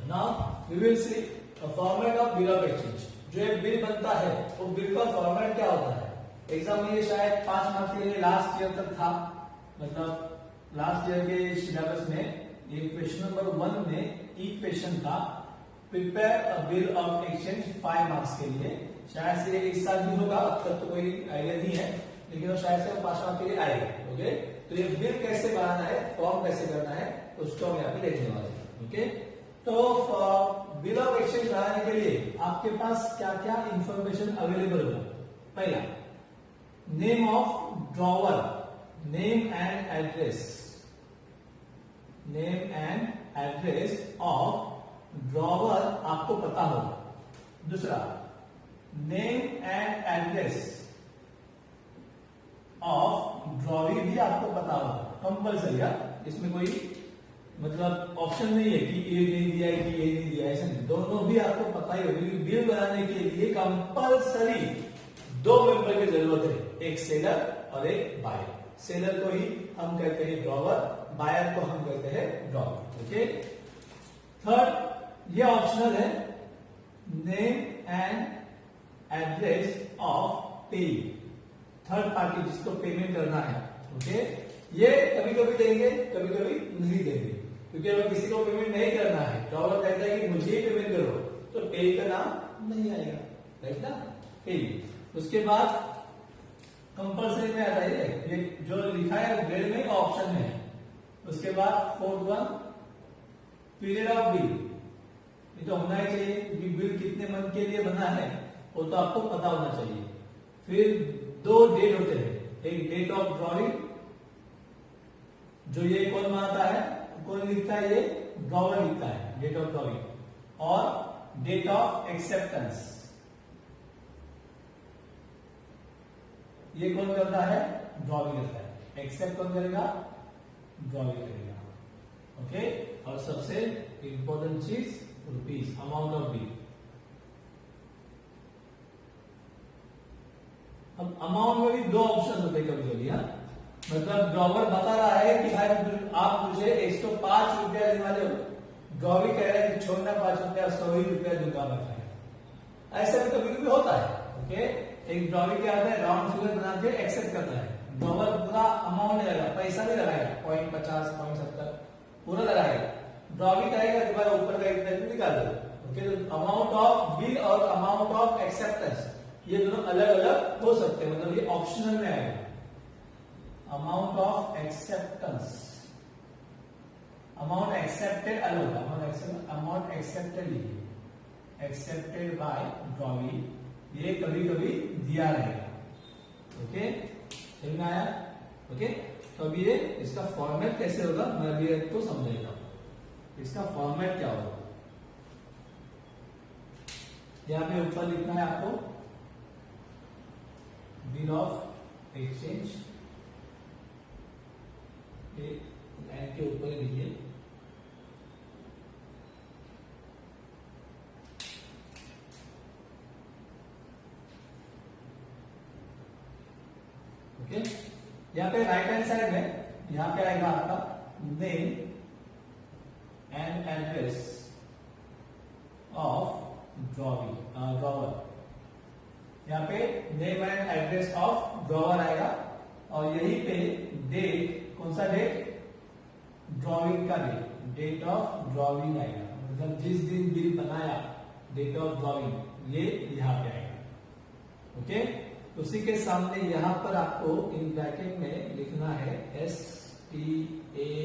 Now we will see format of bill of exchange. जो एक bill बनता है वो बिल का फॉर्मेट क्या होता है। एग्जाम में ये शायद 5 मार्क्स के लिए लास्ट ईयर तक था, मतलब लास्ट ईयर के सिलेबस में ये क्वेश्चन नंबर 1 में एक क्वेश्चन था, prepare a bill of exchange 5 marks के लिए। शायद से इस साल भी होगा, अब तक तो कोई आइडिया नहीं है, लेकिन शायद से 5 मार्क्स के लिए आएगा। ओके, तो ये बिल कैसे बनाना है, फॉर्म कैसे करना है, उसको हम यहाँ पे देखने वाले हैं। ओके, तो बिल ऑफ एक्सचेंज बनाने के लिए आपके पास क्या क्या इंफॉर्मेशन अवेलेबल होगा। पहला, name of drawer, name and address, name and address of drawer आपको पता होगा। दूसरा, name and address of drawee भी आपको पता होगा, कंपल्सरी है, इसमें कोई मतलब ऑप्शन नहीं है कि ये नहीं दिया है कि ये नहीं दिया है, ऐसा नहीं, दोनों भी आपको पता ही होगा। बिल बनाने के लिए कंपल्सरी 2 मेंबर की जरूरत है, एक सेलर और एक बायर। सेलर को ही हम कहते हैं ड्रॉवर, बायर को हम कहते हैं ड्रॉवर। ओके, थर्ड, ये ऑप्शनल है, नेम एंड एड्रेस ऑफ पे, थर्ड पार्टी जिसको पेमेंट करना है। ओके, ये कभी कभी देंगे, कभी कभी नहीं देंगे, क्योंकि अगर किसी को पेमेंट नहीं करना है, ड्रॉवर कहता है कि मुझे ही पेमेंट करो, तो पे का नाम नहीं आएगा, राइट ना, पे। उसके बाद कंपल्सरी में आता है ये जो लिखा है ग्रेड में, ऑप्शन में है। उसके बाद fourth one, period of bill, ये तो होना ही चाहिए, क्योंकि बिल कितने मंथ के लिए बना है वो तो आपको पता होना चाहिए। फिर 2 डेट होते हैं, एक डेट ऑफ ड्रॉइंग, जो ये कौन बनाता है, कौन लिखता है, ये ड्रॉवर लिखता है, डेट ऑफ ड्रॉइंग, और डेट ऑफ एक्सेप्टेंस, ये कौन करता है, ड्रॉवी करता है। एक्सेप्ट कौन करेगा, ड्रॉवी करेगा। ओके, और सबसे इंपॉर्टेंट चीज रुपीज, अमाउंट ऑफ बिल। अब अमाउंट में भी 2 ऑप्शन होते हैं कभी कभी, मतलब ड्रॉवर बता रहा है कि भाई आप मुझे 105 रुपया देने वाले हो, ड्रॉवी कह रहा है कि छोड़ना 5 रुपया, 100 ही रुपया दूंगा मैं। ऐसा भी कभी कभी होता है। ओके, एक ड्रॉवी क्या होता है, राउंड फिगर बना के एक्सेप्ट करता है, ड्रॉवर पूरा अमाउंट नहीं लगाएगा, पैसा नहीं लगाएगा, 0.50 0.70 पूरा लगाएगा। ड्रॉवी कहेगा कि भाई ऊपर का इतना निकाल दो। ओके, तो अमाउंट ऑफ बिल और अमाउंट ऑफ एक्सेप्टेंस ये दोनों अलग अलग हो सकते हैं, मतलब ये ऑप्शनल में आएगा। Amount of acceptance, amount accepted अलग होगा, अमाउंट एक्सेप्टेड लिखिए, एक्सेप्टेड बाय ड्रॉवी, ये कभी कभी दिया रहेगा। ओके, समझ में आया। ओके, तो अभी ये इसका फॉर्मेट कैसे होगा मैं अभी आपको समझाता हूं। इसका फॉर्मेट क्या होगा, यहां पे ऊपर लिखना है आपको बिल ऑफ एक्सचेंज, लाइन के ऊपर लिखिए, ओके। यहाँ पे राइट हैंड साइड में यहाँ पे आएगा आपका name and address of drawer, यहाँ पे name and address of drawer आएगा, और यहीं पे डेट, कौन सा डेट, ड्रॉइंग का डेट ऑफ ड्रॉइंग आएगा, मतलब जिस दिन बिल बनाया, डेट ऑफ ड्रॉइंग ये यहाँ पे आएगा। ओके, उसी के सामने यहाँ पर आपको इन ब्रैकेट में लिखना है STAMP,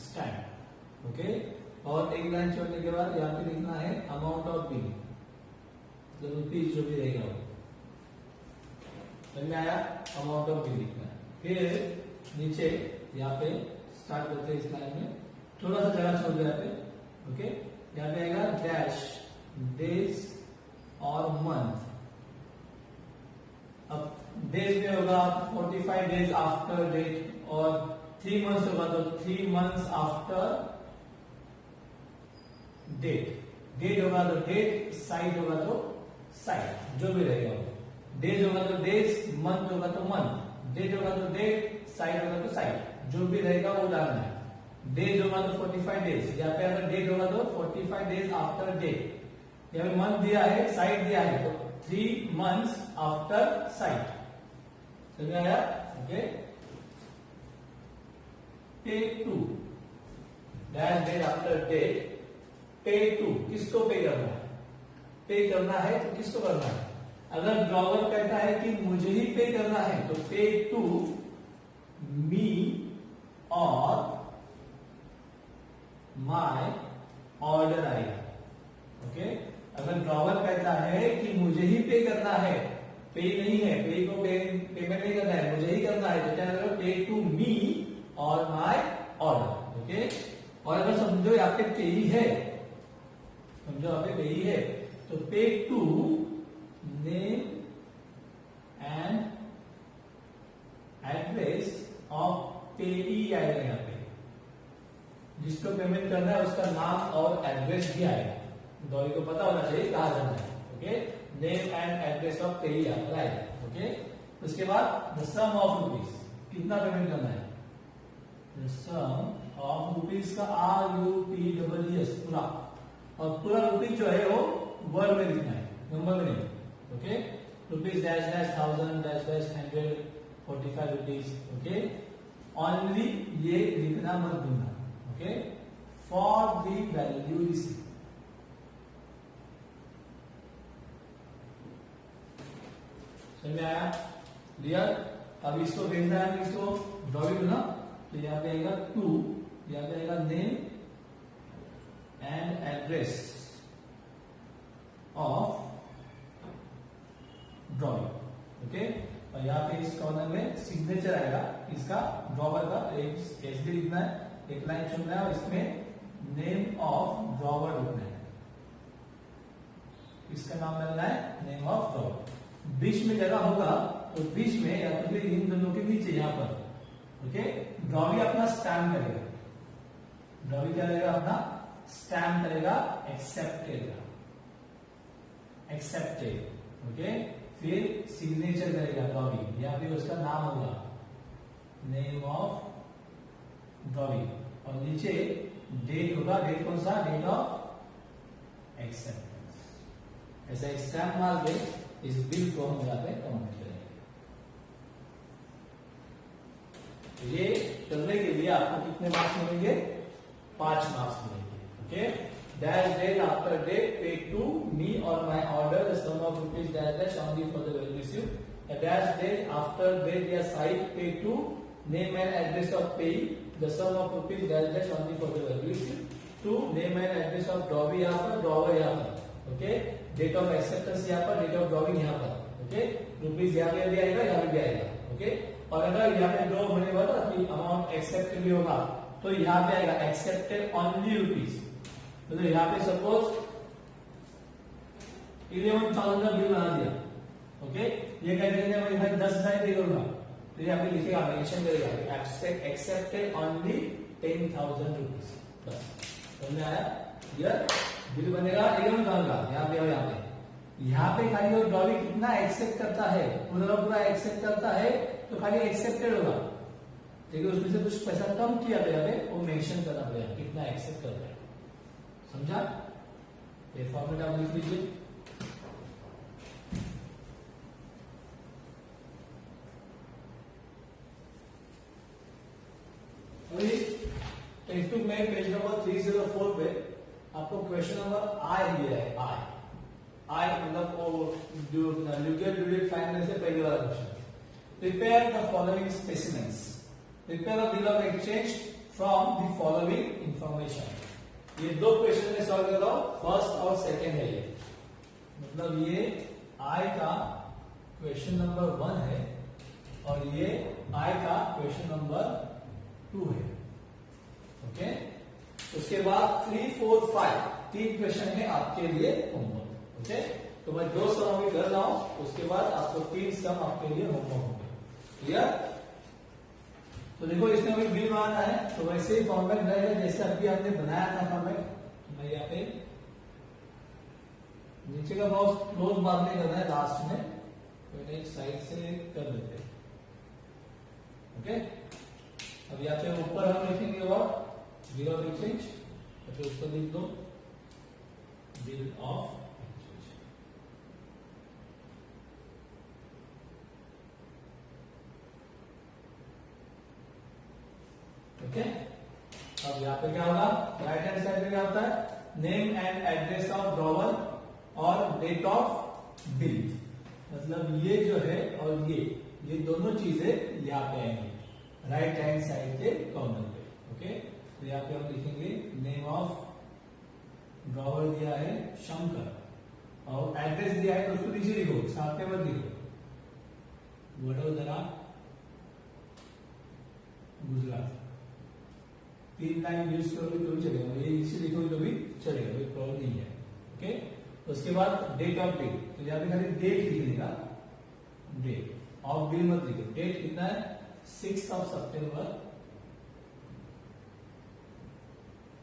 स्टैम्प। ओके, और एक लाइन छोड़ने के बाद यहाँ पे लिखना है अमाउंट ऑफ बिल, मतलब रुपीज जो भी रहेगा वो, समझ में आया, अमाउंट ऑफ बिल लिखना है। फिर नीचे यहाँ पे स्टार्ट करते हैं, इस लाइन में थोड़ा सा जगह छोड़ दिया पे। ओके, यहाँ पे आएगा डैश डेज और मंथ। अब डेज में होगा 45 डेज आफ्टर डेट, और 3 मंथ्स होगा तो 3 मंथ्स आफ्टर डेट, डेट होगा तो डेट, साइड होगा तो साइड, जो भी रहेगा। डेज होगा तो डेज, मंथ होगा तो मंथ, डेट होगा तो डेट, साइड होगा तो साइड, जो भी रहेगा वो डालना है। डेज होगा तो 45 डेज, यहाँ पे अगर डेट होगा तो 45 डेज आफ्टर डेट। यहाँ पे मंथ दिया है, साइट दिया है, तो 3 months आफ्टर साइट। समझ में आया? Okay. Pay to dash date after date, pay to किसको पे करना है? पे करना है तो किसको करना है? अगर ड्रॉवर कहता है कि मुझे ही पे करना है तो पे टू मी और माय ऑर्डर आएगा। ओके। अगर ड्रॉवर कहता है कि मुझे ही पे करना है, पे नहीं है, पे को पेमेंट नहीं करना है, मुझे ही करना है, तो क्या करेगा? पे टू मी और माय ऑर्डर। ओके। और अगर समझो यहाँ पे पे ही है, समझो यहाँ पे पे ही है, तो pay to name and address of payee आएगा। यहाँ पे जिसको पेमेंट करना है उसका नाम और एड्रेस भी आएगा। गौरी को पता होना चाहिए कहाँ जाना है। Okay. Name and address of payee आएगा। ओके। उसके बाद द सम ऑफ रुपीज, कितना पेमेंट करना है? द सम ऑफ रुपीज का RUPEES पूरा, और पूरा रुपीज जो है वो वर्ड में लिखना है, नंबर में नहीं। Okay. Rupees dash dash 1000 dash dash 145 rupees. Okay. Only ये लिखना मत भूलना। Okay. For the value receive, समझ में आया? क्लियर? अब इसको भेजना है, इसको ड्रॉइंग ना, तो यहाँ पे आएगा टू, यहाँ पे आएगा name and address of drawing. Okay. और यहाँ पे इस कॉर्नर में सिग्नेचर आएगा इसका, ड्रॉवर का। एक एच डी लिखना है, एक लाइन चुनना है और इसमें नेम ऑफ ड्रॉवर लिखना है। इसका नाम मिलना है नेम ऑफ ड्रॉवर। बीच में जगह होगा तो बीच में या तो फिर इन दोनों के नीचे यहाँ पर, ओके, ड्रॉवी अपना स्टैम्प करेगा। ड्रॉवी क्या करेगा? अपना स्टैम्प करेगा, एक्सेप्टेड, एक्सेप्टेड। ओके। फिर सिग्नेचर करेगा ड्रॉवी, या फिर उसका नाम होगा नेम ऑफ ड्रॉवी, और नीचे डेट होगा। डेट कौन सा? Date of acceptance. ऐसा एक स्टैम्प मार के इस बिल को हम यहाँ पे कमेंट करेंगे। ये करने के लिए आपको कितने मार्क्स मिलेंगे? 5 मार्क्स मिलेंगे। Okay. Dash date after date, pay to me और my order the sum of rupees dash dash only for the value received. Dash date after date या sight, pay to name and address of pay the sum of rupees dash dash only for the value received. To name and address of drawee यहाँ पर, drawer यहाँ पर। Okay. Date of acceptance यहाँ पर, date of drawing यहाँ पर। Okay. Rupees यहाँ पे भी आएगा, यहाँ पे भी आएगा। ओके। और अगर यहाँ पे ड्रॉ होने वाला कि अमाउंट एक्सेप्ट भी होगा तो यहाँ पे आएगा एक्सेप्टेड ओनली रुपीज। तो यहाँ पे सपोज 11,000 का बिल बना दिया। ओके। ये कह देंगे भाई 10,000 पे करूंगा, तो यहाँ पे लिखेगा, मेंशन करेगा एक्सेप्टेड ओनली 10,000 रुपीज। बस समझ में आया? क्लियर? बिल बनेगा 11,000 का, यहाँ पे और यहाँ पे खाली वो ड्रॉवी कितना एक्सेप्ट करता है, पूरा पूरा एक्सेप्ट करता है तो खाली एक्सेप्टेड होगा। लेकिन उसमें से कुछ पैसा कम किया तो यहाँ पे वो मेंशन करना पड़ेगा कितना एक्सेप्ट कर रहा है। समझा? ये फॉर्मेट आप लिख लीजिए। टेक्स्ट बुक में पेज नंबर 304 पे आपको क्वेश्चन नंबर आई दिया है। आई मतलब वो जो लीगल ड्यूरेट फाइनल से पहले वाला question. Prepare the following specimens, prepare a bill of exchange from the following information. ये दो क्वेश्चन में सॉल्व कर रहा हूं, फर्स्ट और सेकंड है ये। मतलब ये आई का क्वेश्चन नंबर 1 है और ये आई का क्वेश्चन नंबर 2 है। ओके। उसके बाद 3, 4, 5 3 क्वेश्चन है आपके लिए होमवर्क। ओके। तो मैं 2 सम अभी कर रहा हूं, उसके बाद आपको 3 सम आपके लिए होमवर्क होंगे। क्लियर? तो देखो इसमें अभी बिल बनाना है तो वैसे ही फॉर्मेट रहेगा जैसे अभी आपने बनाया था फॉर्मेट। मैं यहाँ पे नीचे का बॉक्स क्लोज बाद में करना है, लास्ट में तो एक साइड से कर देते हैं। ओके। अब यहाँ पे ऊपर हम लिखेंगे और बिल ऑफ एक्सचेंज, तो फिर उसको लिख दो बिल ऑफ एक्सचेंज। ओके, अब यहाँ पे क्या होगा, राइट हैंड साइड में क्या होता है, name and address of drawer और डेट ऑफ बिल। मतलब ये जो है और ये दोनों चीजें यहाँ पे आएंगी राइट हैंड साइड के कॉर्नर पे। ओके, तो यहाँ पे हम लिखेंगे नेम ऑफ ड्रॉवर दिया है शंकर और एड्रेस दिया है तो उसको नीचे लिखो, साथ में मत लिखो, वडोदरा गुजरात। 3 लाइन यूज करोगे तो भी चलेगा, ये नीचे लिखोगे तो भी चलेगा, कोई प्रॉब्लम नहीं है। ओके, उसके बाद डेट ऑफ बिल, तो यहाँ पे खाली डेट लिख देगा, डेट ऑफ बिल मत लिखो। डेट कितना है, 6 सितंबर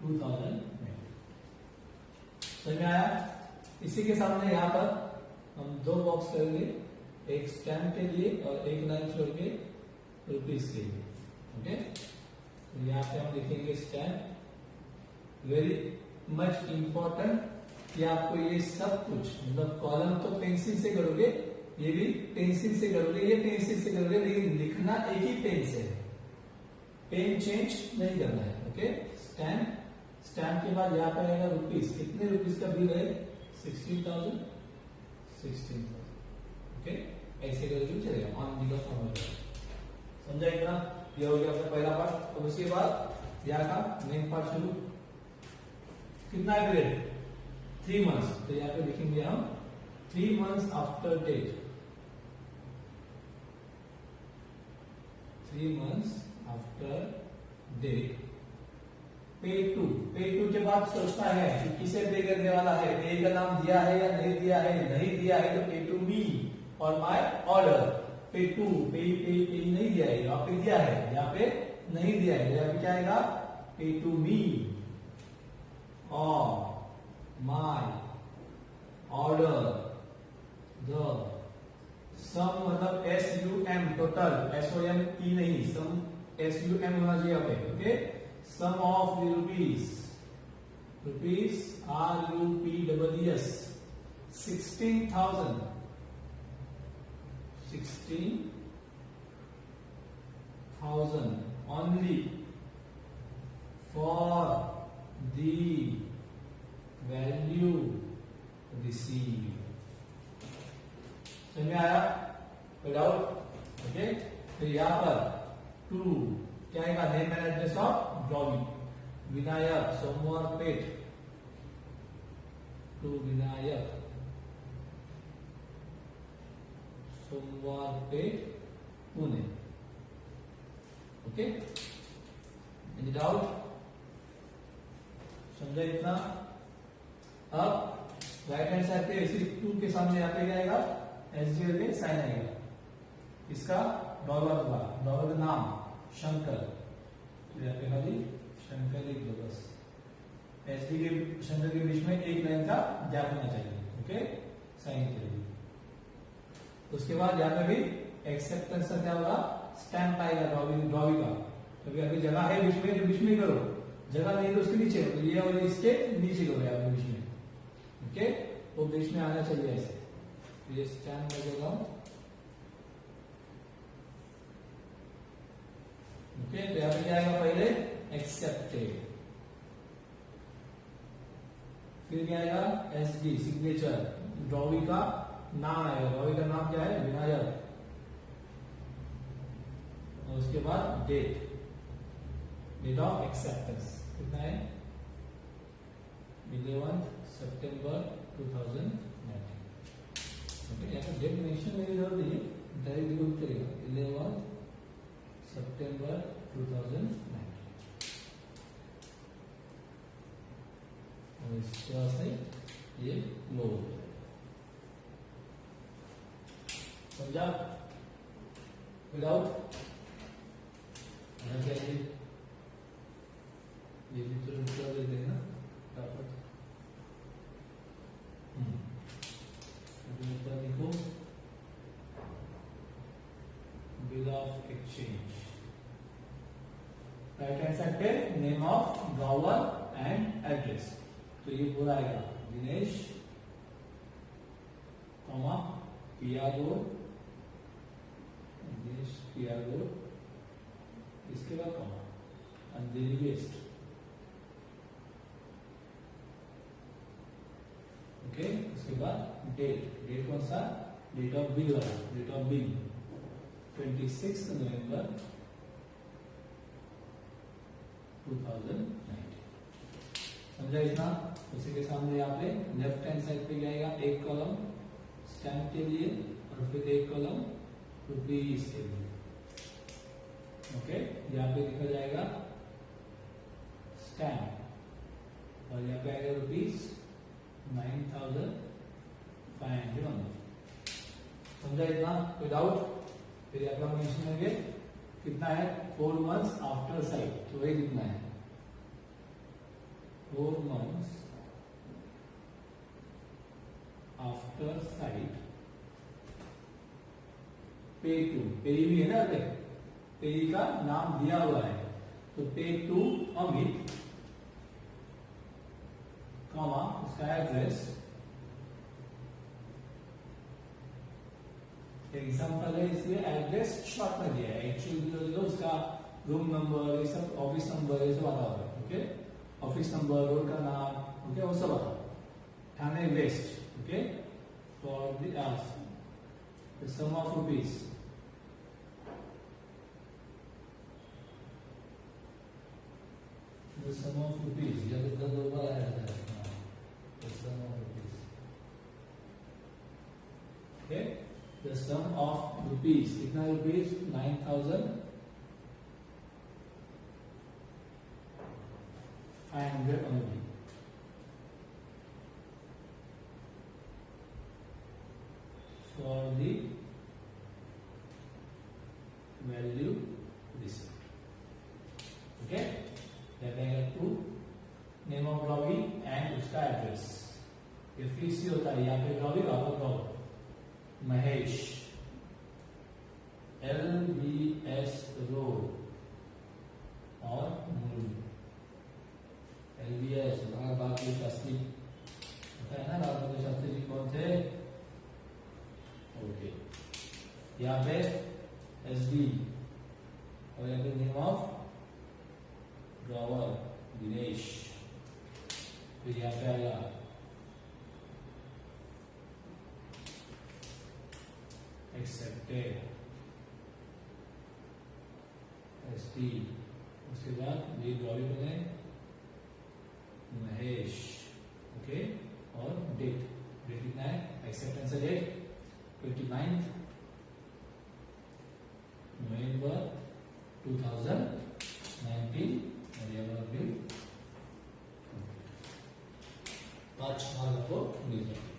2009। समझ में आया। इसी के सामने यहाँ पर हम 2 बॉक्स करेंगे, एक स्टैम्प के लिए और एक लाइन छोड़ के रुपीज के लिए। ओके, तो यहाँ पे हम लिखेंगे स्टैम्प। वेरी मच इंपॉर्टेंट कि आपको ये सब कुछ, मतलब कॉलम तो पेंसिल से करोगे, ये भी पेंसिल से करोगे, ये पेंसिल से करोगे, लेकिन लिखना एक ही पेन से है, पेन चेंज नहीं करना है। ओके, स्टैम्प, स्टैम्प के बाद यहाँ पे आएगा रुपीज, कितने रुपीज का बिल है, 16,000। ओके, ऐसे करोगे चलेगा, ऑन बिल ऑफ फॉर्मूला। समझा इतना, ये हो गया अपना पहला पार्ट। और उसके बाद यहाँ का मेन पार्ट शुरू, कितना है पीरियड, 3 मंथ्स। तो यहाँ पे लिखेंगे हम 3 months after date, 3 months after date. Pay to के बाद सोचना है कि किसे पे करने वाला है, पे का नाम दिया है या नहीं दिया है, नहीं दिया है तो पे टू मी और माय ऑर्डर। पे टू, पे नहीं दिया है, यहाँ पे दिया है, यहाँ पे नहीं दिया है, यहाँ पे क्या आएगा, पे टू मी और माय ऑर्डर द सम, मतलब SUM टोटल, SOME नहीं, सम SUM होना चाहिए यहाँ पे। Okay, sum of the rupees, rupees RUPEES 16,000 only for the value received। समझ में आया, कोई डाउट। ओके, तो यहाँ पर टू क्या आएगा, name and address of drawee, Vinayak Somwarpet, to Vinayak Somwarpet Pune. Okay, any doubt, समझा इतना। अब राइट हैंड साइड पे इसी 2 के सामने यहाँ पे क्या आएगा, SGL में साइन आएगा, इसका डॉलर का, डॉलर का नाम शंकर, तो यहाँ पे खाली शंकर लिख दो बस। SD के शंकर के बीच में एक लाइन का गैप होना चाहिए। ओके, साइन के लिए। उसके बाद यहाँ पे भी एक्सेप्टेंस का क्या होगा, स्टैम्प आएगा ड्रॉवी का। क्योंकि अभी जगह है बीच में, तो बीच में करो, जगह नहीं तो उसके नीचे, तो ये और इसके नीचे करो यहाँ बीच में। ओके, वो बीच में आना चाहिए ऐसे, ये स्टैम्प लगेगा। ओके, तो यहाँ पे क्या आएगा, पहले एक्सेप्टेड, फिर क्या आएगा, SD सिग्नेचर, ड्रॉवी का नाम आएगा, ड्रॉवी का नाम क्या है, विनायक, और उसके बाद डेट, डेट ऑफ एक्सेप्टेंस कितना है, 11 सितंबर 2019। ओके, यहाँ पे डेट मेंशन करने की जरूरत नहीं है, डायरेक्ट लिखो चलेगा, 11 सितंबर 2019। और इसके बाद से ये लो, समझा, विदाउट क्या ये भी तो उत्तर दे देना फटाफट। उत्तर लिखो, bill of exchange, right hand side पे name of drawer and address. तो ये पूरा आएगा दिनेश कॉमा पियागो, दिनेश पियागो, इसके बाद कॉमा अंधेरी वेस्ट। ओके, उसके बाद डेट, डेट कौन सा, डेट ऑफ बिल वाला, डेट ऑफ बिल 26 नवंबर 2019। समझा इतना। उसी के सामने यहाँ पे लेफ्ट हैंड साइड पे जाएगा एक कॉलम स्टैम्प के लिए और फिर एक कॉलम रुपीज के लिए। ओके, यहाँ पे लिखा जाएगा स्टैम्प और यहाँ पे आएगा रुपीज 9,500। समझा इतना, कोई डाउट? फिर यहाँ पे हम मेंशन करेंगे कितना है, 4 months आफ्टर साइट, तो वही कितना है 4 months after site pay to, पे भी है ना, पे का नाम दिया हुआ है, तो पे टू अमित कॉमा उसका एड्रेस, एग्जाम्पल है इसलिए एड्रेस शॉर्ट में दिया है, एक्चुअली जो उसका रूम नंबर ये सब, ऑफिस नंबर ये सब आता होगा। ओके, ऑफिस नंबर, रोड का नाम, ओके, वो सब आता, Thane west. Okay, for the sum of rupees, the sum of rupees, या तो दो बार आया था, the sum of rupees, okay, the sum of rupees, कितना rupees, 9,500 only, for the value received. Okay, to name of Robbie and उसका एड्रेस, ये fix ही होता है, यहाँ पे रॉबी, वहां पर रॉब महेश, LBS रोड और LBS बाकी शास्त्री होता है ना, लाल शास्त्री जी कौन थे? ओके, यहाँ पे SD और यहाँ पे नेम ऑफ ड्रॉवर दिनेश, फिर यहाँ पे आएगा एक्सेप्टेड SD, उसके बाद ये ड्रॉवर बने महेश। ओके, और डेट, डेट कितना है, एक्सेप्टेंस डेट 29 नवंबर 2019 और ये वाला बिल 5 मार्च को मिल जाएगा।